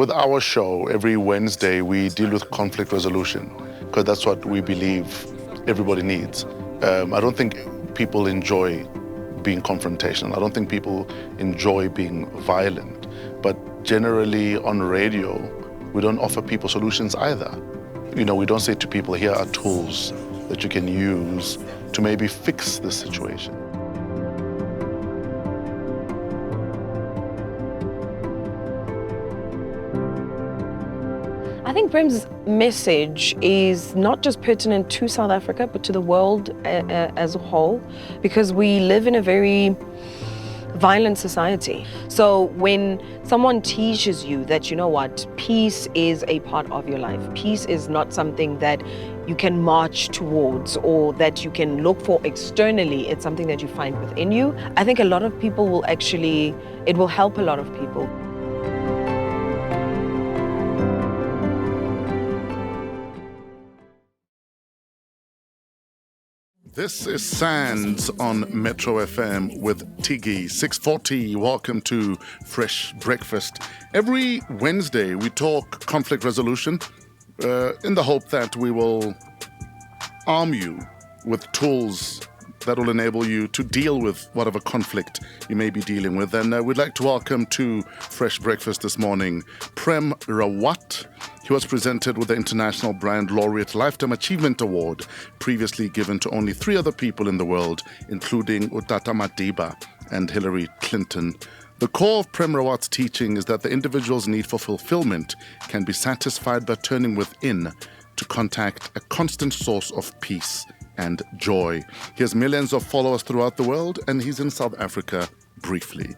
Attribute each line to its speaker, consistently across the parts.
Speaker 1: with our show, every Wednesday, we deal with conflict resolution because that's what we believe everybody needs. I don't think people enjoy being confrontational. I don't think people enjoy being violent. But generally on radio, we don't offer people solutions either. We don't say to people, here are tools that you can use to maybe fix this situation.
Speaker 2: I think Prem's message is not just pertinent to South Africa, but to the world as a whole, because we live in a very violent society. So when someone teaches you that, peace is a part of your life, peace is not something that you can march towards or that you can look for externally, it's something that you find within you. I think a lot of people it will help a lot of people.
Speaker 1: This is Sands on Metro FM with Tiggy, 640. Welcome to Fresh Breakfast. Every Wednesday, we talk conflict resolution in the hope that we will arm you with tools that will enable you to deal with whatever conflict you may be dealing with. And we'd like to welcome to Fresh Breakfast this morning, Prem Rawat. He was presented with the International Brand Laureate Lifetime Achievement Award, previously given to only 3 other people in the world, including Utata Madiba and Hillary Clinton. The core of Prem Rawat's teaching is that the individual's need for fulfillment can be satisfied by turning within to contact a constant source of peace and joy. He has millions of followers throughout the world, and he's in South Africa briefly.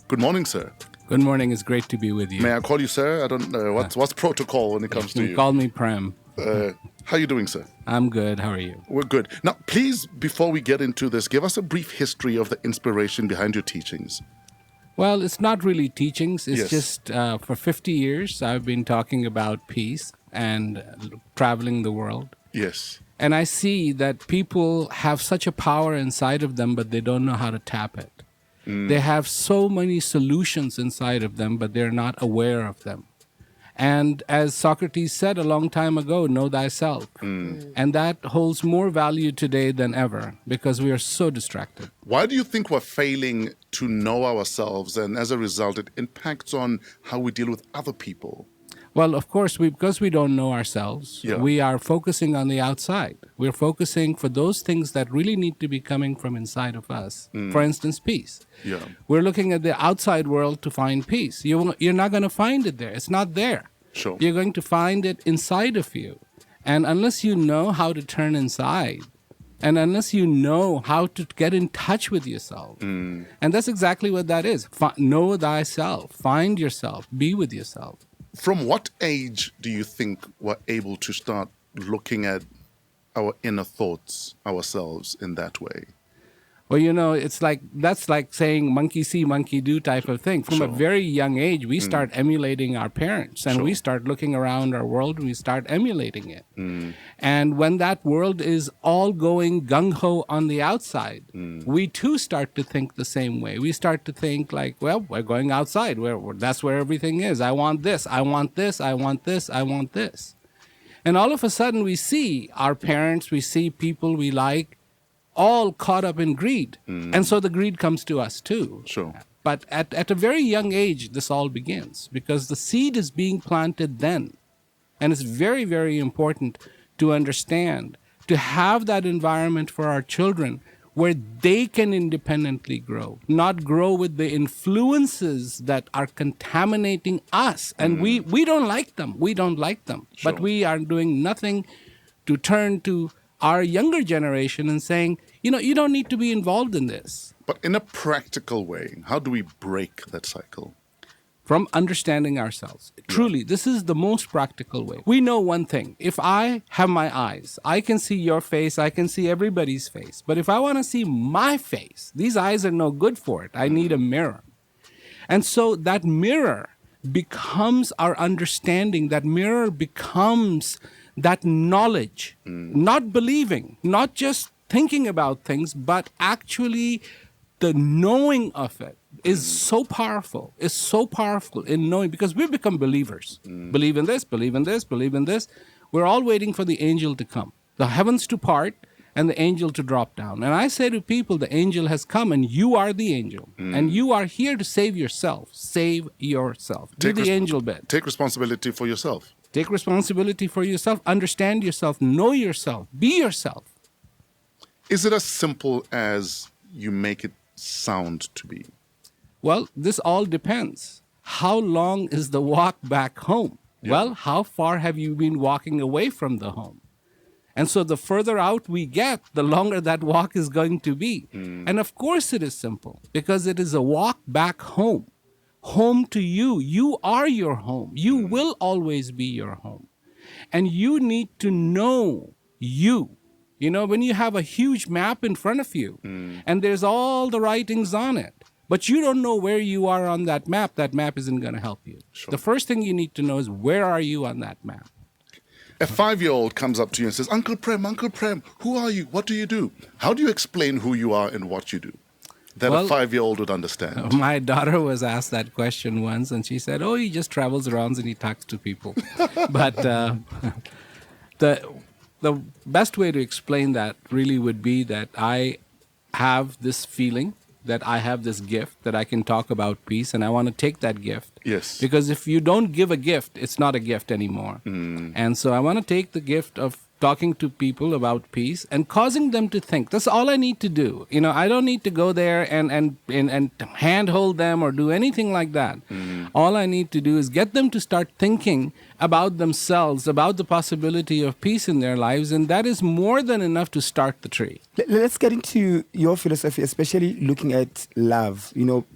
Speaker 1: Good morning, sir.
Speaker 3: Good morning. It's great to be with you.
Speaker 1: May I call you sir? I don't know. What's protocol when it comes to you?
Speaker 3: Call me Prem.
Speaker 1: How are you doing, sir?
Speaker 3: I'm good. How are you?
Speaker 1: We're good. Now, please, before we get into this, give us a brief history of the inspiration behind your teachings.
Speaker 3: Well, it's not really teachings. It's
Speaker 1: Yes.
Speaker 3: just for 50 years, I've been talking about peace and traveling the world.
Speaker 1: Yes.
Speaker 3: And I see that people have such a power inside of them, but they don't know how to tap it. They have so many solutions inside of them, but they're not aware of them. And as Socrates said a long time ago, know thyself. And that holds more value today than ever because we are so distracted.
Speaker 1: Why do you think we're failing to know ourselves, and as a result, it impacts on how we deal with other people?
Speaker 3: Well, of course, because we don't know ourselves,
Speaker 1: Yeah.
Speaker 3: we are focusing on the outside. We're focusing for those things that really need to be coming from inside of us. For instance, peace.
Speaker 1: Yeah.
Speaker 3: We're looking at the outside world to find peace. You're not going to find it there. It's not there.
Speaker 1: Sure.
Speaker 3: You're going to find it inside of you. And unless you know how to turn inside, and unless you know how to get in touch with yourself, and that's exactly what that is. Know thyself. Find yourself. Be with yourself.
Speaker 1: From what age do you think we're able to start looking at our inner thoughts, ourselves, in that way?
Speaker 3: Well, that's like saying monkey see, monkey do type of thing. From a
Speaker 1: Sure.
Speaker 3: very young age, we start emulating our parents, and
Speaker 1: Sure.
Speaker 3: we start looking around our world, and we start emulating it. And when that world is all going gung-ho on the outside, we too start to think the same way. We start to think like, well, we're going outside. That's where everything is. I want this. I want this. I want this. I want this. And all of a sudden, we see our parents, we see people we like, all caught up in greed. And so the greed comes to us too.
Speaker 1: Sure.
Speaker 3: But at a very young age, this all begins because the seed is being planted then. And it's very, very important to understand, to have that environment for our children where they can independently grow, not grow with the influences that are contaminating us. And we don't like them. We don't like them.
Speaker 1: Sure.
Speaker 3: But we are doing nothing to turn to our younger generation and saying, you don't need to be involved in this.
Speaker 1: But in a practical way, how do we break that cycle?
Speaker 3: From understanding ourselves. Truly, this is the most practical way. We know one thing. If I have my eyes, I can see your face, I can see everybody's face. But if I want to see my face, these eyes are no good for it. I need a mirror. And so that mirror becomes our understanding. That mirror becomes that knowledge, not believing, not just thinking about things, but actually the knowing of it is so powerful, in knowing, because we become believers. Believe in this, believe in this, believe in this. We're all waiting for the angel to come, the heavens to part, and the angel to drop down. And I say to people, the angel has come and you are the angel. And you are here to save yourself. Save yourself. Do the angel bit.
Speaker 1: Take responsibility for yourself.
Speaker 3: Take responsibility for yourself. Understand yourself. Know yourself. Be yourself.
Speaker 1: Is it as simple as you make it sound to be?
Speaker 3: Well, this all depends. How long is the walk back home?
Speaker 1: Yeah.
Speaker 3: Well, how far have you been walking away from the home? And so the further out we get, the longer that walk is going to be. And of course it is simple, because it is a walk back home. Home to you. You are your home. You will always be your home. And you need to know you. You know, when you have a huge map in front of you and there's all the writings on it, but you don't know where you are on that map isn't going to help you.
Speaker 1: Sure.
Speaker 3: The first thing you need to know is, where are you on that map?
Speaker 1: A 5-year-old comes up to you and says, Uncle Prem, who are you? What do you do? How do you explain who you are and what you do? That a 5-year-old would understand.
Speaker 3: My daughter was asked that question once, and she said, he just travels around and he talks to people. But the best way to explain that really would be that I have this feeling, that I have this gift, that I can talk about peace, and I want to take that gift.
Speaker 1: Yes.
Speaker 3: Because if you don't give a gift, it's not a gift anymore. And so I want to take the gift of talking to people about peace and causing them to think. That's all I need to do. You know, I don't need to go there and handhold them or do anything like that. All I need to do is get them to start thinking about themselves, about the possibility of peace in their lives, and that is more than enough to start the tree.
Speaker 4: Let's get into your philosophy, especially looking at love. You know,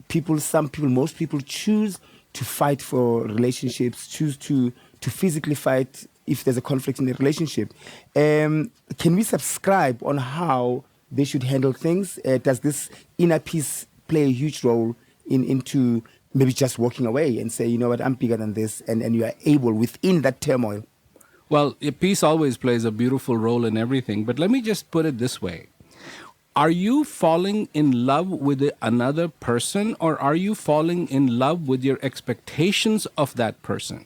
Speaker 4: most people choose to fight for relationships, choose to physically fight if there's a conflict in the relationship. Can we subscribe on how they should handle things? Does this inner peace play a huge role into maybe just walking away and say, you know what, I'm bigger than this, and you are able within that turmoil?
Speaker 3: Well, peace always plays a beautiful role in everything, but let me just put it this way. Are you falling in love with another person, or are you falling in love with your expectations of that person?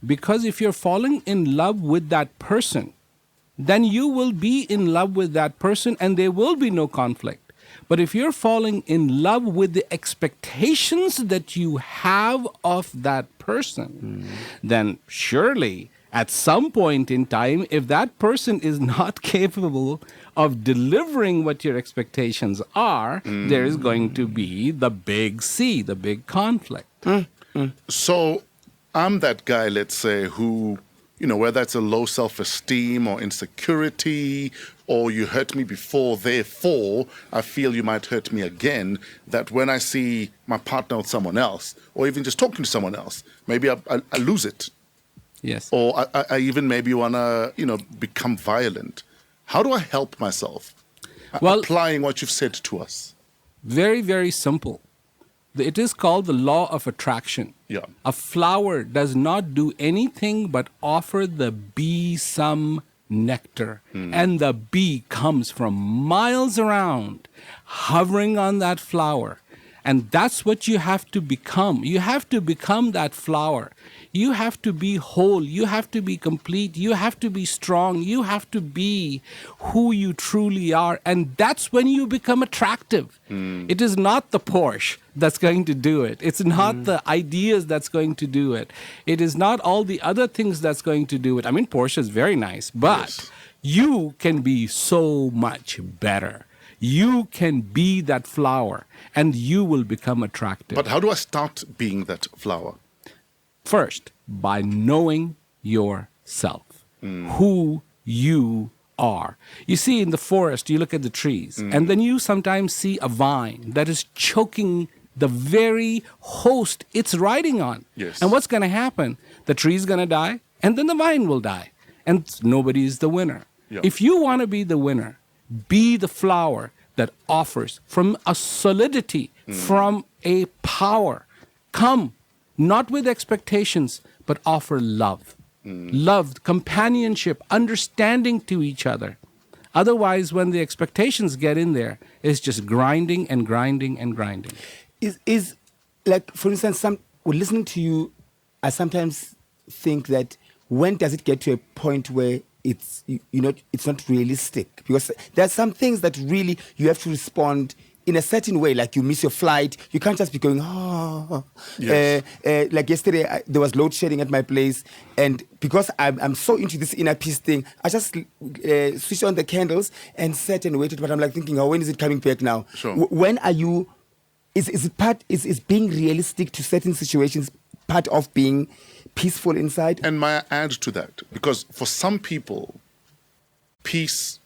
Speaker 3: Because if you're falling in love with that person, then you will be in love with that person and there will be no conflict. But if you're falling in love with the expectations that you have of that person, then surely at some point in time, if that person is not capable of delivering what your expectations are, there is going to be the big C, the big conflict.
Speaker 1: So I'm that guy, let's say, who, you know, whether it's a low self-esteem or insecurity, or you hurt me before, therefore I feel you might hurt me again, that when I see my partner with someone else, or even just talking to someone else, maybe I lose it.
Speaker 3: Yes.
Speaker 1: Or I even maybe want to, you know, become violent. How do I help myself?
Speaker 3: Well,
Speaker 1: applying what you've said to us.
Speaker 3: Very, very simple. It is called the law of attraction.
Speaker 1: Yeah.
Speaker 3: A flower does not do anything but offer the bee some nectar. And the bee comes from miles around, hovering on that flower. And that's what you have to become. You have to become that flower. You have to be whole. You have to be complete. You have to be strong. You have to be who you truly are. And that's when you become attractive. It is not the Porsche that's going to do it. It's not the ideas that's going to do it. It is not all the other things that's going to do it. I mean, Porsche is very nice, but you can be so much better. You can be that flower and you will become attractive.
Speaker 1: But how do I start being that flower?
Speaker 3: First, by knowing yourself, who you are. You see, in the forest, you look at the trees, and then you sometimes see a vine that is choking the very host it's riding on.
Speaker 1: Yes.
Speaker 3: And what's going to happen? The tree's going to die, and then the vine will die, and nobody is the winner.
Speaker 1: Yeah.
Speaker 3: If you want to be the winner, be the flower that offers from a solidity, from a power. Come, not with expectations, but offer love. Love, companionship, understanding to each other. Otherwise, when the expectations get in there, it's just grinding and grinding and grinding.
Speaker 4: Is like, for instance, when listening to you, I sometimes think that when does it get to a point where it's it's not realistic? Because there are some things that really you have to respond in a certain way, like you miss your flight. You can't just be going,
Speaker 1: Yes.
Speaker 4: like yesterday, there was load shedding at my place. And because I'm so into this inner peace thing, I just switched on the candles and sat and waited. But I'm like thinking, when is it coming back now?
Speaker 1: Sure.
Speaker 4: When are you, is being realistic to certain situations part of being peaceful inside?
Speaker 1: And may I add to that? Because for some people, peace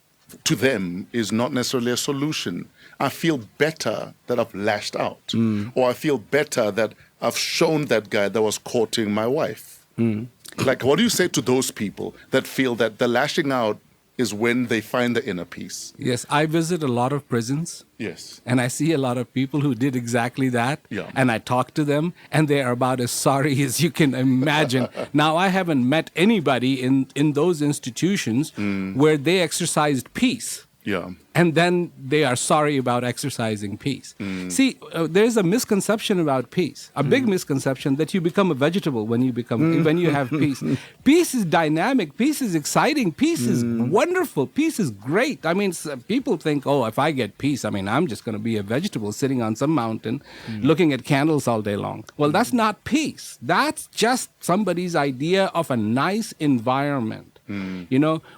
Speaker 1: to them is not necessarily a solution. I feel better that I've lashed out. Or I feel better that I've shown that guy that was courting my wife. Like, what do you say to those people that feel that the lashing out is when they find the inner peace?
Speaker 3: Yes, I visit a lot of prisons.
Speaker 1: Yes.
Speaker 3: And I see a lot of people who did exactly that.
Speaker 1: Yeah.
Speaker 3: And I talk to them, and they are about as sorry as you can imagine. Now, I haven't met anybody in those institutions where they exercised peace.
Speaker 1: Yeah.
Speaker 3: And then they are sorry about exercising peace. See, there's a misconception about peace, a big misconception that you become a vegetable when you have peace. Peace is dynamic. Peace is exciting. Peace is wonderful. Peace is great. I mean, people think, if I get peace, I'm just going to be a vegetable sitting on some mountain looking at candles all day long. Well, that's not peace. That's just somebody's idea of a nice environment.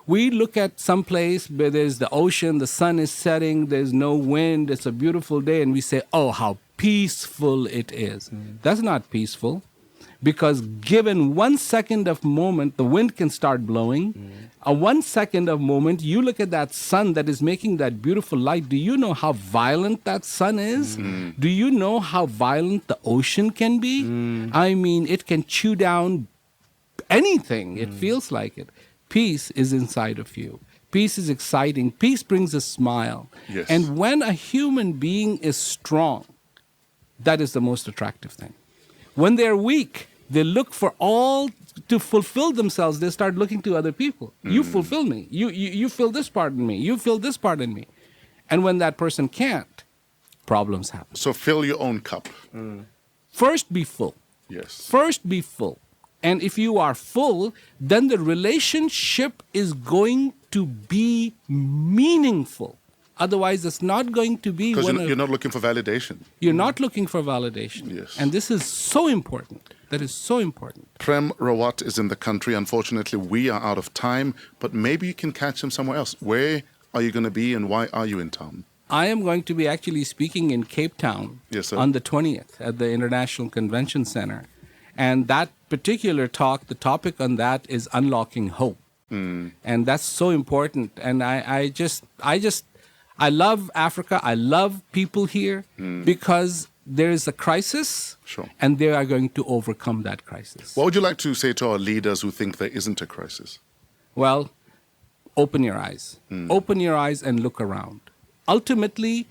Speaker 3: We look at some place where there's the ocean, the sun is setting, there's no wind, it's a beautiful day, and we say, how peaceful it is. That's not peaceful, because given 1 second of moment, the wind can start blowing. A 1 second of moment, you look at that sun that is making that beautiful light. Do you know how violent that sun is? Do you know how violent the ocean can be? It can chew down anything. It feels like it. Peace is inside of you. Peace is exciting. Peace brings a smile.
Speaker 1: Yes.
Speaker 3: And when a human being is strong, that is the most attractive thing. When they're weak, they look for all to fulfill themselves. They start looking to other people. You fulfill me. You fill this part in me. You fill this part in me. And when that person can't, problems happen.
Speaker 1: So fill your own cup.
Speaker 3: First, be full.
Speaker 1: Yes.
Speaker 3: First, be full. And if you are full, then the relationship is going to be meaningful. Otherwise, it's not going to be...
Speaker 1: Because you're not looking for validation.
Speaker 3: You're not looking for validation.
Speaker 1: Yes.
Speaker 3: And this is so important. That is so important.
Speaker 1: Prem Rawat is in the country. Unfortunately, we are out of time, but maybe you can catch him somewhere else. Where are you going to be, and why are you in town?
Speaker 3: I am going to be actually speaking in Cape Town on the 20th at the International Convention Center. And that particular talk, the topic on that is unlocking hope. And that's so important. And I love Africa. I love people here because there is a crisis, and they are going to overcome that crisis.
Speaker 1: What would you like to say to our leaders who think there isn't a crisis?
Speaker 3: Well, open your eyes. Open your eyes and look around. Ultimately,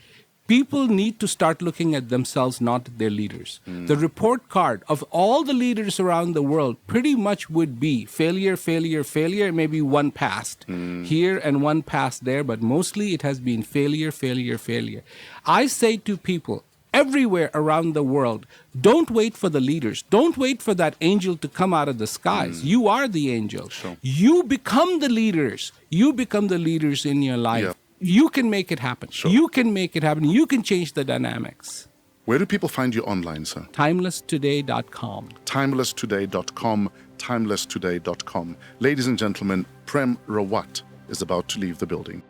Speaker 3: people need to start looking at themselves, not their leaders. The report card of all the leaders around the world pretty much would be failure, failure, failure, maybe one passed here and one passed there, but mostly it has been failure, failure, failure. I say to people everywhere around the world, don't wait for the leaders. Don't wait for that angel to come out of the skies. You are the angel. You become the leaders. You become the leaders in your life.
Speaker 1: Yeah.
Speaker 3: You can make it happen. You can make it happen. You can change the dynamics.
Speaker 1: Where do people find you online, sir?
Speaker 3: Timelesstoday.com.
Speaker 1: Timelesstoday.com. Timelesstoday.com. Ladies and gentlemen, Prem Rawat is about to leave the building.